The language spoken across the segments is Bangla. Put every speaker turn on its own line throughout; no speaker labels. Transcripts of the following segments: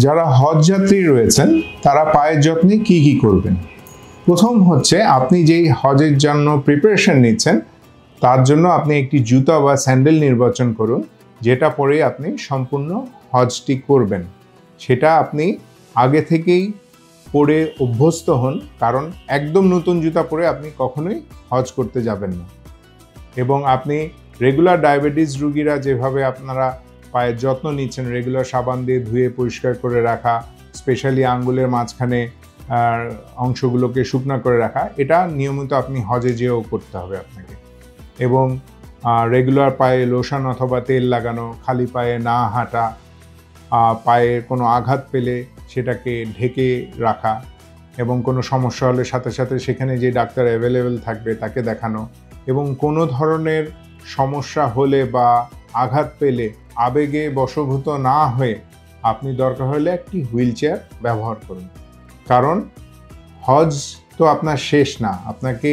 যারা হজ যাত্রী রয়েছেন তারা পায়ের যত্নে কি কি করবেন? প্রথম হচ্ছে, আপনি যেই হজের জন্য প্রিপারেশন নিচ্ছেন তার জন্য আপনি একটি জুতা বা স্যান্ডেল নির্বাচন করুন, যেটা পরে আপনি সম্পূর্ণ হজটি করবেন। সেটা আপনি আগে থেকেই পরে অভ্যস্ত হন, কারণ একদম নতুন জুতা পরে আপনি কখনোই হজ করতে যাবেন না। এবং আপনি রেগুলার ডায়াবেটিস রোগীরা যেভাবে আপনারা পায়ের যত্ন নিচ্ছেন, রেগুলার সাবান দিয়ে ধুয়ে পরিষ্কার করে রাখা, স্পেশালি আঙ্গুলের মাঝখানে অংশগুলোকে শুকনা করে রাখা, এটা নিয়মিত আপনি হজে যেও করতে হবে আপনাকে। এবং রেগুলার পায়ে লোশন অথবা তেল লাগানো, খালি পায়ে না হাঁটা, পায়ে কোনো আঘাত পেলে সেটাকে ঢেকে রাখা, এবং কোনো সমস্যা হলে সাথে সাথে সেখানে যে ডাক্তার অ্যাভেলেবেল থাকবে তাকে দেখানো, এবং কোনো ধরনের সমস্যা হলে বা আঘাত পেলে আবেগে বশভূত না হয়ে আপনি দরকার হলে একটি হুইল চেয়ার ব্যবহার করুন। কারণ হজ তো আপনার শেষ না, আপনাকে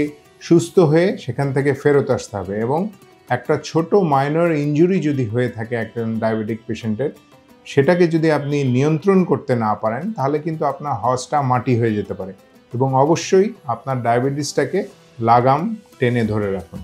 সুস্থ হয়ে সেখান থেকে ফেরত আসতে হবে। এবং একটা ছোট মাইনর ইনজুরি যদি হয়ে থাকে একজন ডায়াবেটিক পেশেন্টের, সেটাকে যদি আপনি নিয়ন্ত্রণ করতে না পারেন তাহলে কিন্তু আপনার হজটা মাটি হয়ে যেতে পারে। এবং অবশ্যই আপনার ডায়াবেটিসটাকে লাগাম টেনে ধরে রাখুন।